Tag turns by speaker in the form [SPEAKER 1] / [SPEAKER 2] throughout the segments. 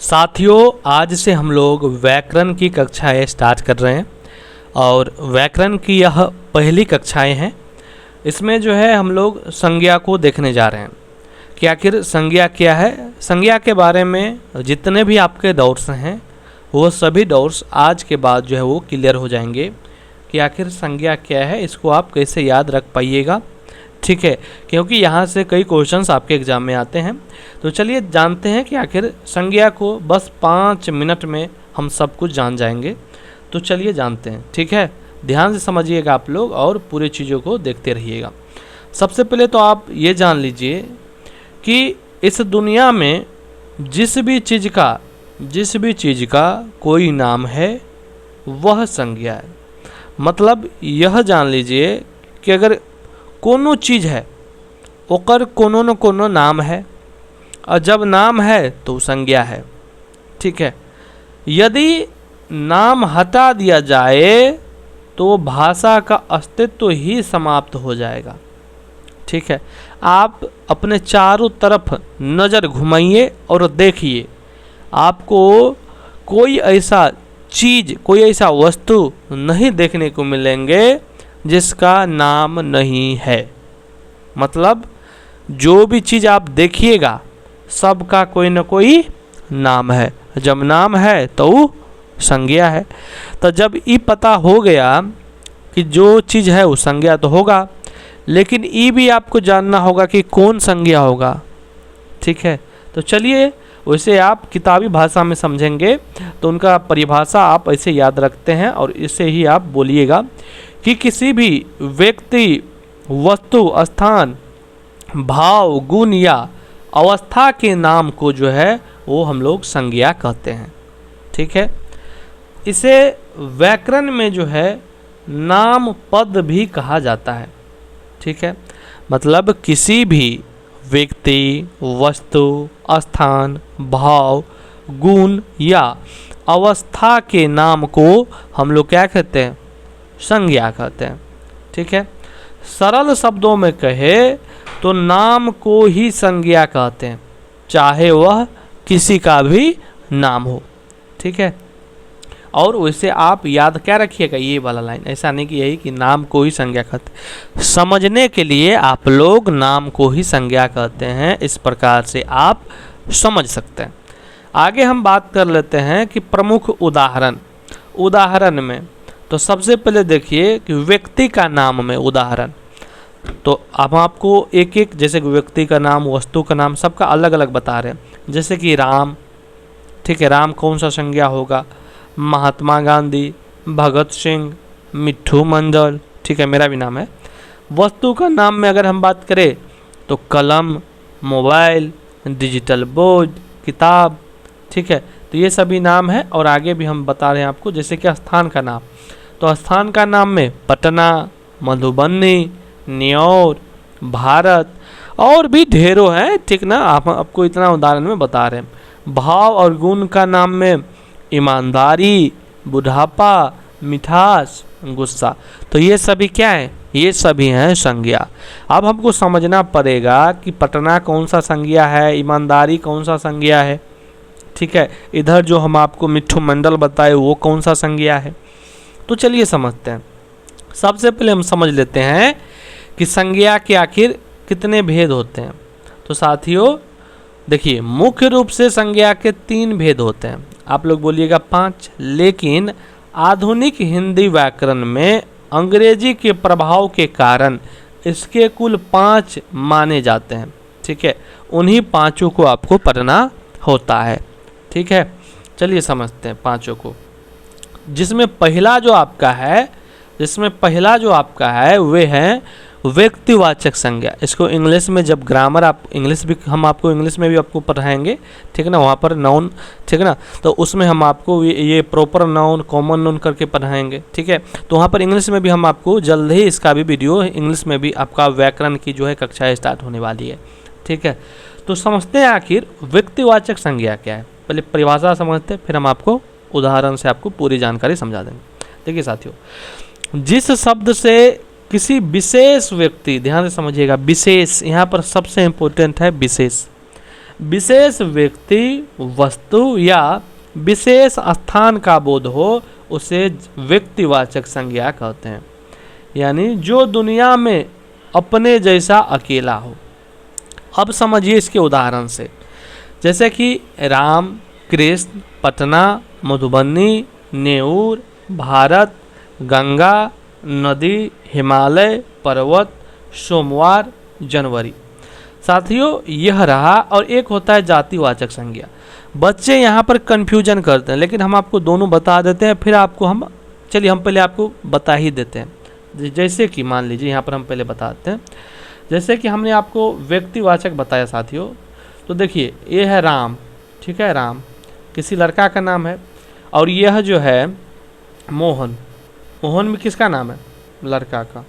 [SPEAKER 1] साथियों, आज से हम लोग व्याकरण की कक्षाएं स्टार्ट कर रहे हैं और व्याकरण की यह पहली कक्षाएं हैं। इसमें जो है हम लोग संज्ञा को देखने जा रहे हैं कि आखिर संज्ञा क्या है। संज्ञा के बारे में जितने भी आपके डाउट्स हैं वो सभी डाउट्स आज के बाद जो है वो क्लियर हो जाएंगे कि आखिर संज्ञा क्या है, इसको आप कैसे याद रख पाइएगा। ठीक है, क्योंकि यहाँ से कई क्वेश्चंस आपके एग्ज़ाम में आते हैं। तो चलिए जानते हैं कि आखिर संज्ञा को बस 5 मिनट में हम सब कुछ जान जाएंगे। तो चलिए जानते हैं। ठीक है, ध्यान से समझिएगा आप लोग और पूरी चीज़ों को देखते रहिएगा। सबसे पहले तो आप ये जान लीजिए कि इस दुनिया में जिस भी चीज़ का कोई नाम है वह संज्ञा है। मतलब यह जान लीजिए कि अगर कोनो चीज़ है ओकर कोनो न कोनो नाम है और जब नाम है तो संज्ञा है। ठीक है, यदि नाम हटा दिया जाए तो भाषा का अस्तित्व ही समाप्त हो जाएगा। ठीक है, आप अपने चारों तरफ नज़र घुमाइए और देखिए, आपको कोई ऐसा चीज़, कोई ऐसा वस्तु नहीं देखने को मिलेंगे जिसका नाम नहीं है। मतलब जो भी चीज़ आप देखिएगा सबका कोई न कोई नाम है। जब नाम है तो संज्ञा है। तो जब ये पता हो गया कि जो चीज़ है वो संज्ञा तो होगा, लेकिन ये भी आपको जानना होगा कि कौन संज्ञा होगा। ठीक है, तो चलिए वैसे आप किताबी भाषा में समझेंगे तो उनका परिभाषा आप ऐसे याद रखते हैं और इससे ही आप बोलिएगा कि किसी भी व्यक्ति, वस्तु, स्थान, भाव, गुण या अवस्था के नाम को जो है वो हम लोग संज्ञा कहते हैं। ठीक है, इसे व्याकरण में जो है नाम पद भी कहा जाता है। ठीक है, मतलब किसी भी व्यक्ति, वस्तु, स्थान, भाव, गुण या अवस्था के नाम को हम लोग क्या कहते हैं? संज्ञा कहते हैं। ठीक है, सरल शब्दों में कहे तो नाम को ही संज्ञा कहते हैं, चाहे वह किसी का भी नाम हो। ठीक है, और वैसे आप याद क्या रखिएगा ये वाला लाइन, ऐसा नहीं कि यही कि नाम को ही संज्ञा कहते। समझने के लिए आप लोग नाम को ही संज्ञा कहते हैं, इस प्रकार से आप समझ सकते हैं। आगे हम बात कर लेते हैं कि प्रमुख उदाहरण में तो सबसे पहले देखिए कि व्यक्ति का नाम में उदाहरण। तो अब आपको एक एक, जैसे कि व्यक्ति का नाम, वस्तु का नाम, सबका अलग अलग बता रहे हैं। जैसे कि राम। ठीक है, राम कौन सा संज्ञा होगा? महात्मा गांधी, भगत सिंह, मिट्ठू मंडल। ठीक है, मेरा भी नाम है। वस्तु का नाम में अगर हम बात करें तो कलम, मोबाइल, डिजिटल बोर्ड, किताब। ठीक है, तो ये सभी नाम है। और आगे भी हम बता रहे हैं आपको, जैसे कि स्थान का नाम, तो स्थान का नाम में पटना, मधुबनी, न्योर, भारत और भी ढेरों हैं। ठीक ना, आपको इतना उदाहरण में बता रहे हैं। भाव और गुण का नाम में ईमानदारी, बुढ़ापा, मिठास, गुस्सा। तो ये सभी क्या है? ये सभी हैं संज्ञा। अब हमको समझना पड़ेगा कि पटना कौन सा संज्ञा है, ईमानदारी कौन सा संज्ञा है। ठीक है, इधर जो हम आपको मिट्ठू मंडल बताए वो कौन सा संज्ञा है। तो चलिए समझते हैं। सबसे पहले हम समझ लेते हैं कि संज्ञा के आखिर कितने भेद होते हैं। तो साथियों देखिए, मुख्य रूप से संज्ञा के 3 भेद होते हैं। आप लोग बोलिएगा 5, लेकिन आधुनिक हिंदी व्याकरण में अंग्रेजी के प्रभाव के कारण इसके कुल 5 माने जाते हैं। ठीक है, उन्हीं 5 को आपको पढ़ना होता है। ठीक है, चलिए समझते हैं 5 को। जिसमें पहला जो आपका है वे हैं व्यक्तिवाचक संज्ञा। इसको इंग्लिश में जब ग्रामर, आप इंग्लिश भी, हम आपको इंग्लिश में भी आपको पढ़ाएंगे। ठीक है ना, वहाँ पर नाउन, ठीक है ना, तो उसमें हम आपको ये प्रॉपर नाउन, कॉमन नाउन करके पढ़ाएंगे। ठीक है, तो वहाँ पर इंग्लिश में भी हम आपको जल्द ही इसका भी वीडियो, इंग्लिश में भी आपका व्याकरण की जो है कक्षाएँ स्टार्ट होने वाली है। ठीक है, तो समझते हैं आखिर व्यक्तिवाचक संज्ञा क्या है। पहले परिभाषा समझते हैं, फिर हम आपको उदाहरण से आपको पूरी जानकारी समझा देंगे। देखिए साथियों, जिस शब्द से किसी विशेष व्यक्ति, ध्यान से समझिएगा, विशेष, यहाँ पर सबसे इम्पोर्टेंट है विशेष। विशेष व्यक्ति, वस्तु या विशेष स्थान का बोध हो उसे व्यक्तिवाचक संज्ञा कहते हैं। यानी जो दुनिया में अपने जैसा अकेला हो। अब समझिए इसके उदाहरण से, जैसे कि राम, कृष्ण, पटना, मधुबनी, नेऊर, भारत, गंगा, नदी, हिमालय, पर्वत, सोमवार, जनवरी। साथियों यह रहा। और एक होता है जातिवाचक संज्ञा। बच्चे यहाँ पर कन्फ्यूजन करते हैं, लेकिन हम आपको दोनों बता देते हैं, फिर आपको हम पहले आपको बता ही देते हैं। जैसे कि मान लीजिए यहाँ पर हम पहले बताते हैं, जैसे कि हमने आपको व्यक्तिवाचक बताया साथियों। तो देखिए ये है राम, ठीक है, राम किसी लड़का का नाम है। और यह जो है मोहन, मोहन भी किसका नाम है? लड़का का।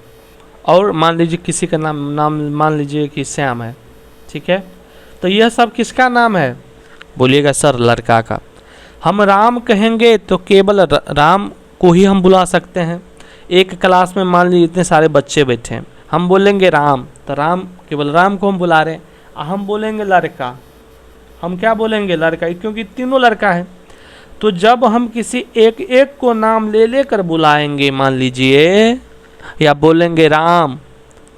[SPEAKER 1] और मान लीजिए किसी का नाम मान लीजिए कि श्याम है, ठीक है। तो यह सब किसका नाम है? बोलिएगा सर लड़का का। हम राम कहेंगे तो केवल राम को ही हम बुला सकते हैं। एक क्लास में मान लीजिए इतने सारे बच्चे बैठे हैं, हम बोलेंगे राम, तो राम केवल राम को हम बुला रहे हैं। हम बोलेंगे लड़का, हम क्या बोलेंगे? लड़का, क्योंकि तीनों लड़का है। तो जब हम किसी एक एक को नाम ले लेकर बुलाएंगे, मान लीजिए, या बोलेंगे राम,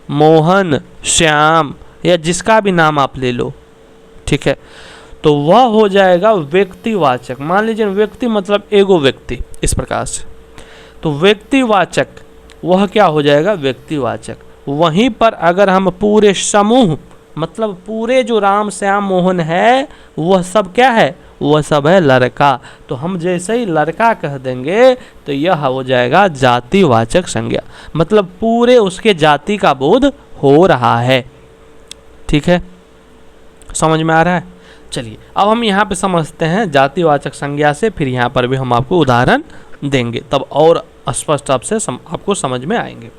[SPEAKER 1] मोहन, श्याम, या जिसका भी नाम आप ले लो, ठीक है, तो वह हो जाएगा व्यक्तिवाचक। मान लीजिए व्यक्ति मतलब एगो व्यक्ति, इस प्रकार से। तो व्यक्तिवाचक वह क्या हो जाएगा? व्यक्तिवाचक। वहीं पर अगर हम पूरे समूह मतलब पूरे जो राम, श्याम, मोहन है वह सब क्या है? वह सब है लड़का। तो हम जैसे ही लड़का कह देंगे तो यह हो जाएगा जातिवाचक संज्ञा, मतलब पूरे उसके जाति का बोध हो रहा है। ठीक है, समझ में आ रहा है? चलिए अब हम यहाँ पे समझते हैं जातिवाचक संज्ञा से, फिर यहाँ पर भी हम आपको उदाहरण देंगे, तब और स्पष्ट आपसे आपको समझ में आएंगे।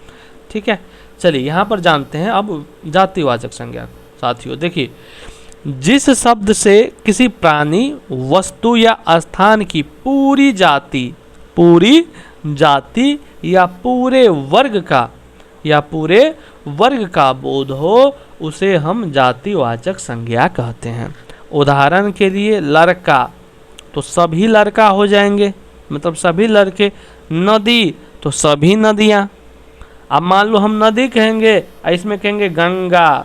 [SPEAKER 1] ठीक है, चलिए यहाँ पर जानते हैं अब जातिवाचक संज्ञा। साथियों देखिए, जिस शब्द से किसी प्राणी, वस्तु या स्थान की पूरी जाति या पूरे वर्ग का बोध हो उसे हम जातिवाचक संज्ञा कहते हैं। उदाहरण के लिए लड़का, तो सभी लड़का हो जाएंगे, मतलब सभी लड़के। नदी, तो सभी नदियाँ। अब मान लो हम नदी कहेंगे, इसमें कहेंगे गंगा,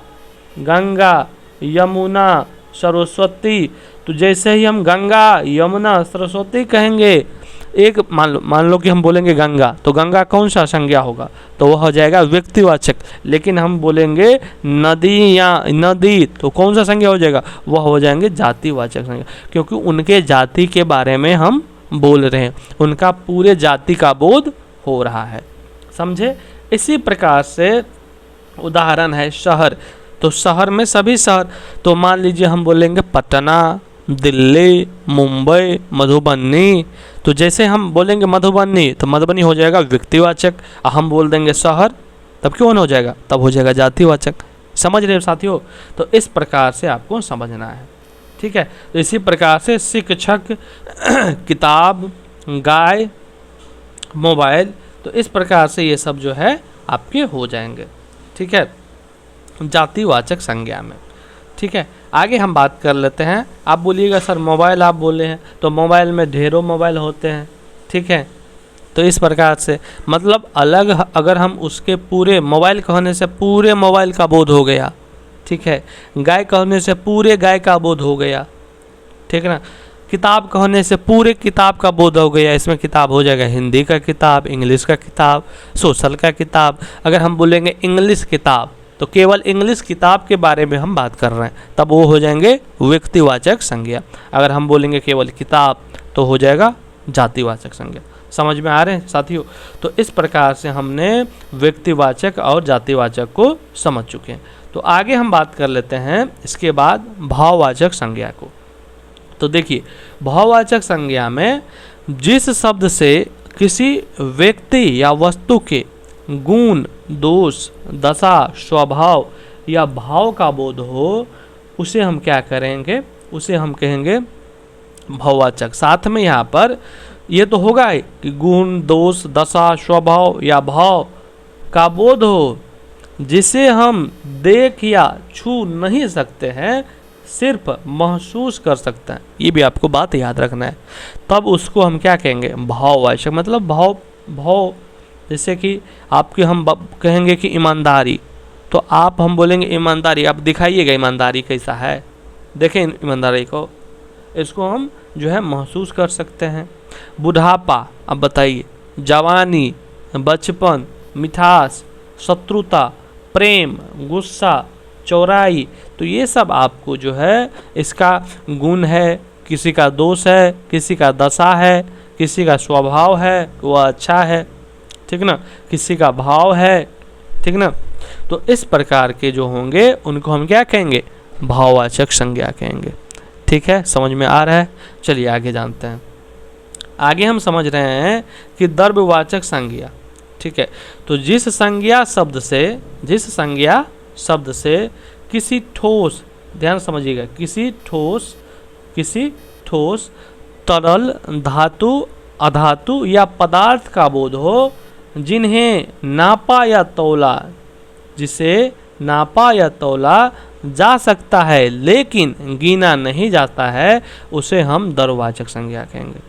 [SPEAKER 1] यमुना, सरस्वती। तो जैसे ही हम गंगा, यमुना, सरस्वती कहेंगे, एक मान लो कि हम बोलेंगे गंगा, तो गंगा कौन सा संज्ञा होगा? तो वह हो जाएगा व्यक्तिवाचक। लेकिन हम बोलेंगे नदी, तो कौन सा संज्ञा हो जाएगा? वह हो जाएंगे जातिवाचक संज्ञा, क्योंकि उनके जाति के बारे में हम बोल रहे हैं, उनका पूरे जाति का बोध हो रहा है। समझे? इसी प्रकार से उदाहरण है शहर, तो शहर में सभी शहर। तो मान लीजिए हम बोलेंगे पटना, दिल्ली, मुंबई, मधुबनी। तो जैसे हम बोलेंगे मधुबनी, तो मधुबनी हो जाएगा व्यक्तिवाचक। हम बोल देंगे शहर, तब क्यों हो जाएगा? तब हो जाएगा जातिवाचक। समझ रहे हो साथियों? तो इस प्रकार से आपको समझना है। ठीक है, तो इसी प्रकार से शिक्षक, किताब, गाय, मोबाइल, तो इस प्रकार से ये सब जो है आपके हो जाएंगे। ठीक है, जातिवाचक संज्ञा में। ठीक है, आगे हम बात कर लेते हैं। आप बोलिएगा सर मोबाइल आप बोले हैं, तो मोबाइल में ढेरों मोबाइल होते हैं। ठीक है, तो इस प्रकार से मतलब अलग, अगर हम उसके पूरे मोबाइल कहने से पूरे मोबाइल का बोध हो गया। ठीक है, गाय कहने से पूरे गाय का बोध हो गया। ठीक है ना, किताब कहने से पूरे किताब का बोध हो गया। इसमें किताब हो जाएगा हिंदी का किताब, इंग्लिश का किताब, सोशल का किताब। अगर हम बोलेंगे इंग्लिश किताब, तो केवल इंग्लिश किताब के बारे में हम बात कर रहे हैं, तब वो हो जाएंगे व्यक्तिवाचक संज्ञा। अगर हम बोलेंगे केवल किताब, तो हो जाएगा जातिवाचक संज्ञा। समझ में आ रहे हैं साथियों? तो इस प्रकार से हमने व्यक्तिवाचक और जातिवाचक को समझ चुके हैं। तो आगे हम बात कर लेते हैं इसके बाद भाववाचक संज्ञा को। तो देखिए, भाववाचक संज्ञा में जिस शब्द से किसी व्यक्ति या वस्तु के गुण, दोष, दशा, स्वभाव या भाव का बोध हो उसे हम क्या करेंगे? उसे हम कहेंगे भाववाचक। साथ में यहाँ पर ये तो होगा ही कि गुण, दोष, दशा, स्वभाव या भाव का बोध हो जिसे हम देख या छू नहीं सकते हैं, सिर्फ महसूस कर सकता है, ये भी आपको बात याद रखना है, तब उसको हम क्या कहेंगे, भाववाचक। मतलब भाव जैसे कि आपके हम कहेंगे कि ईमानदारी, तो आप हम बोलेंगे ईमानदारी, आप दिखाइएगा ईमानदारी कैसा है, देखें ईमानदारी को, इसको हम जो है महसूस कर सकते हैं। बुढ़ापा, अब बताइए, जवानी, बचपन, मिठास, शत्रुता, प्रेम, गुस्सा, चौड़ाई, तो ये सब आपको जो है इसका गुण है, किसी का दोष है, किसी का दशा है, किसी का स्वभाव है वह अच्छा है, ठीक ना, किसी का भाव है, ठीक ना। तो इस प्रकार के जो होंगे उनको हम क्या कहेंगे, भाववाचक संज्ञा कहेंगे। ठीक है, समझ में आ रहा है। चलिए आगे जानते हैं। आगे हम समझ रहे हैं कि द्रव्यवाचक संज्ञा। ठीक है, तो जिस संज्ञा शब्द से किसी ठोस, ध्यान समझिएगा, किसी ठोस तरल, धातु, अधातु या पदार्थ का बोध हो, जिन्हें नापा या तौला जा सकता है लेकिन गिना नहीं जाता है, उसे हम द्रव्यवाचक संज्ञा कहेंगे।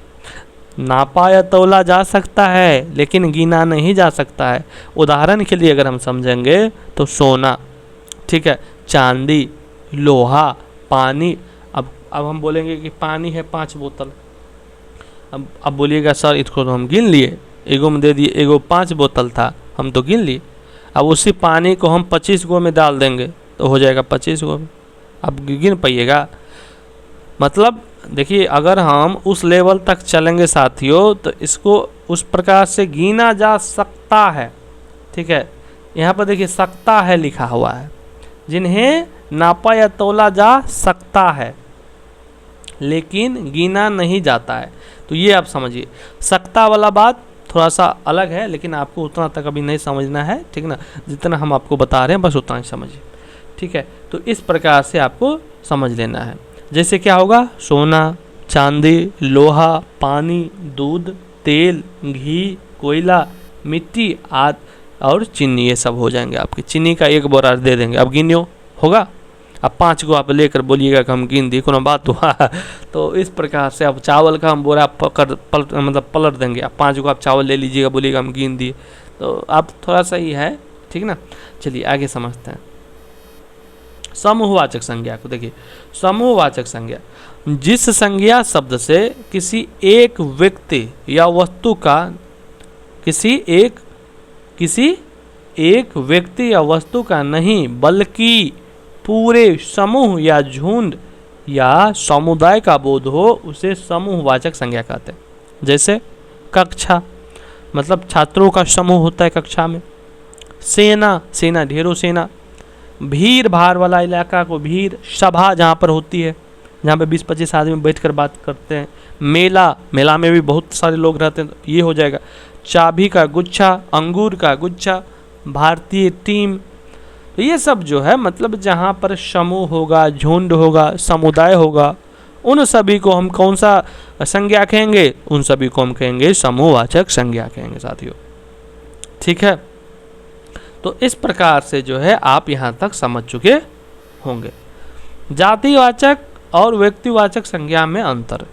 [SPEAKER 1] नापा या तौला जा सकता है लेकिन गिना नहीं जा सकता है। उदाहरण के लिए अगर हम समझेंगे तो सोना, ठीक है, चांदी, लोहा, पानी। अब हम बोलेंगे कि पानी है 5 बोतल, अब बोलिएगा सर इसको तो हम गिन लिए, एगो में दे दिए, एगो 5 बोतल था, हम तो गिन लिए। अब उसी पानी को हम 25 गो में डाल देंगे तो हो जाएगा 25 गो में, अब गिन पाइएगा। मतलब देखिए, अगर हम उस लेवल तक चलेंगे साथियों तो इसको उस प्रकार से गिना जा सकता है। ठीक है, यहाँ पर देखिए सकता है लिखा हुआ है, जिन्हें नापा या तौला जा सकता है लेकिन गिना नहीं जाता है। तो ये आप समझिए, सकता वाला बात थोड़ा सा अलग है, लेकिन आपको उतना तक अभी नहीं समझना है, ठीक ना, जितना हम आपको बता रहे हैं बस उतना ही समझिए। ठीक है, तो इस प्रकार से आपको समझ लेना है। जैसे क्या होगा, सोना, चांदी, लोहा, पानी, दूध, तेल, घी, कोयला, मिट्टी आदि और चीनी, ये सब हो जाएंगे आपके। चीनी का 1 बोरा दे देंगे, अब गिनियो होगा। अब 5 को आप लेकर बोलिएगा कि हम गिन दिए, कोनो बात हुआ। तो इस प्रकार से अब चावल का हम बोरा पलट देंगे, अब 5 को आप चावल ले लीजिएगा, बोलिएगा हम गिन दिए, तो अब थोड़ा सा ही है, ठीक ना। चलिए आगे समझते हैं समूहवाचक संज्ञा को। देखिए, समूहवाचक संज्ञा, जिस संज्ञा शब्द से किसी एक व्यक्ति या वस्तु का किसी एक व्यक्ति या वस्तु का नहीं बल्कि पूरे समूह या झुंड या समुदाय का बोध हो, उसे समूहवाचक संज्ञा कहते हैं। जैसे कक्षा, मतलब छात्रों का समूह होता है कक्षा में। सेना ढेरों सेना। भीड़ भाड़ वाला इलाका को भीड़, सभा जहाँ पर होती है, जहाँ पे 20-25 आदमी बैठकर बात करते हैं। मेला में भी बहुत सारे लोग रहते हैं, ये हो जाएगा। चाबी का गुच्छा, अंगूर का गुच्छा, भारतीय टीम, तो ये सब जो है मतलब जहाँ पर समूह होगा, झुंड होगा, समुदाय होगा, उन सभी को हम कौन सा संज्ञा कहेंगे, उन सभी को हम कहेंगे समूहवाचक संज्ञा कहेंगे साथियों। ठीक है, तो इस प्रकार से जो है आप यहाँ तक समझ चुके होंगे। जातिवाचक और व्यक्तिवाचक संज्ञा में अंतर।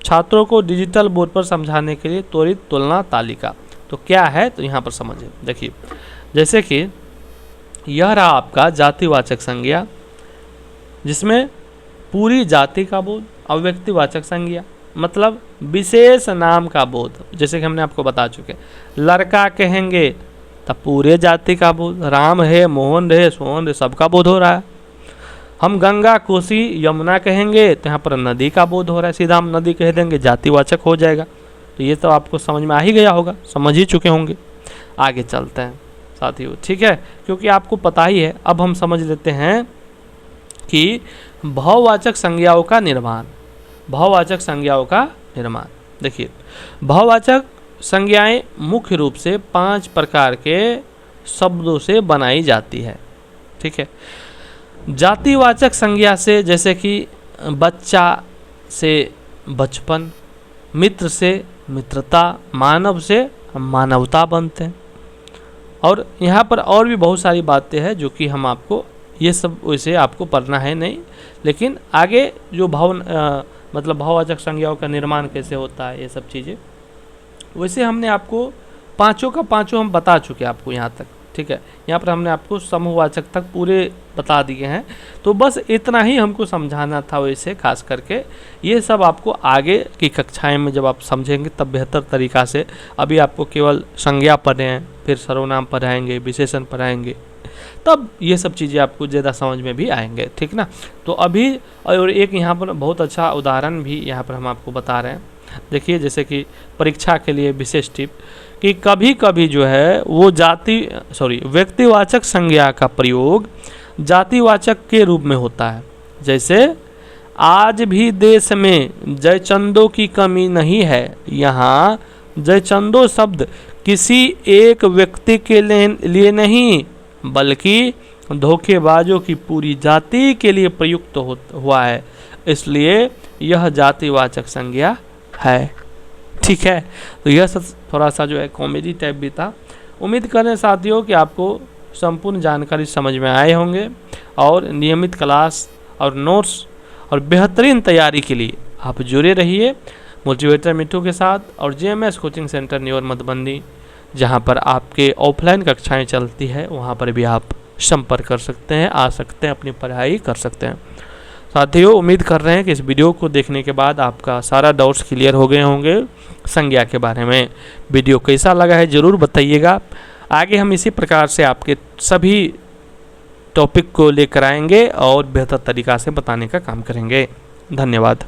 [SPEAKER 1] छात्रों को डिजिटल बोर्ड पर समझाने के लिए त्वरित तुलना तालिका, तो क्या है, तो यहाँ पर समझिए। देखिए, जैसे कि यह रहा आपका जातिवाचक संज्ञा, जिसमें पूरी जाति का बोध। और व्यक्तिवाचक संज्ञा मतलब विशेष नाम का बोध, जैसे कि हमने आपको बता चुके। लड़का कहेंगे तब पूरे जाति का बोध, राम है, मोहन है, सोहन है, सबका बोध हो रहा है। हम गंगा, कोसी, यमुना कहेंगे तो यहाँ पर नदी का बोध हो रहा है, सीधा हम नदी कह देंगे, जातिवाचक हो जाएगा। तो ये तो आपको समझ में आ ही गया होगा, समझ ही चुके होंगे। आगे चलते हैं साथियों, ठीक है, क्योंकि आपको पता ही है। अब हम समझ लेते हैं कि भाववाचक संज्ञाओं का निर्माण। भाववाचक संज्ञाओं का निर्माण, देखिए, भाववाचक संज्ञाएं मुख्य रूप से 5 प्रकार के शब्दों से बनाई जाती है। ठीक है, जातिवाचक संज्ञा से जैसे कि बच्चा से बचपन, मित्र से मित्रता, मानव से मानवता बनते हैं। और यहाँ पर और भी बहुत सारी बातें हैं जो कि हम आपको ये सब वैसे आपको पढ़ना है नहीं, लेकिन आगे जो मतलब भाववाचक संज्ञाओं का निर्माण कैसे होता है, ये सब चीज़ें वैसे हमने आपको पाँचों का पाँचों हम बता चुके हैं आपको यहाँ तक, ठीक है। यहाँ पर हमने आपको समूहवाचक तक पूरे बता दिए हैं, तो बस इतना ही हमको समझाना था वैसे खास करके। ये सब आपको आगे की कक्षाएं में जब आप समझेंगे तब बेहतर तरीक़ा से। अभी आपको केवल संज्ञा पढ़े हैं, फिर सर्वनाम पढ़ाएंगे, विशेषण पढ़ाएंगे, तब ये सब चीज़ें आपको ज़्यादा समझ में भी आएंगे, ठीक ना। तो अभी और एक यहाँ पर बहुत अच्छा उदाहरण भी यहाँ पर हम आपको बता रहे हैं। देखिए, जैसे कि परीक्षा के लिए विशेष टिप कि कभी कभी जो है वो व्यक्तिवाचक संज्ञा का प्रयोग जातिवाचक के रूप में होता है। जैसे आज भी देश में जयचंदों की कमी नहीं है। यहाँ जयचंदो शब्द किसी एक व्यक्ति के लिए नहीं बल्कि धोखेबाजों की पूरी जाति के लिए प्रयुक्त हुआ है, इसलिए यह जातिवाचक संज्ञा है, ठीक है। तो यह सब थोड़ा सा जो है कॉमेडी टाइप भी था। उम्मीद करें साथियों कि आपको संपूर्ण जानकारी समझ में आए होंगे, और नियमित क्लास और नोट्स और बेहतरीन तैयारी के लिए आप जुड़े रहिए मोटिवेटर मिट्टू के साथ और JMS coaching centre near Madhubani, जहां पर आपके ऑफलाइन कक्षाएं चलती है, वहां पर भी आप संपर्क कर सकते हैं, आ सकते हैं, अपनी पढ़ाई कर सकते हैं। साथियों, उम्मीद कर रहे हैं कि इस वीडियो को देखने के बाद आपका सारा डाउट्स क्लियर हो गए होंगे संज्ञा के बारे में। वीडियो कैसा लगा है ज़रूर बताइएगा। आगे हम इसी प्रकार से आपके सभी टॉपिक को लेकर आएंगे और बेहतर तरीक़ा से बताने का काम करेंगे। धन्यवाद।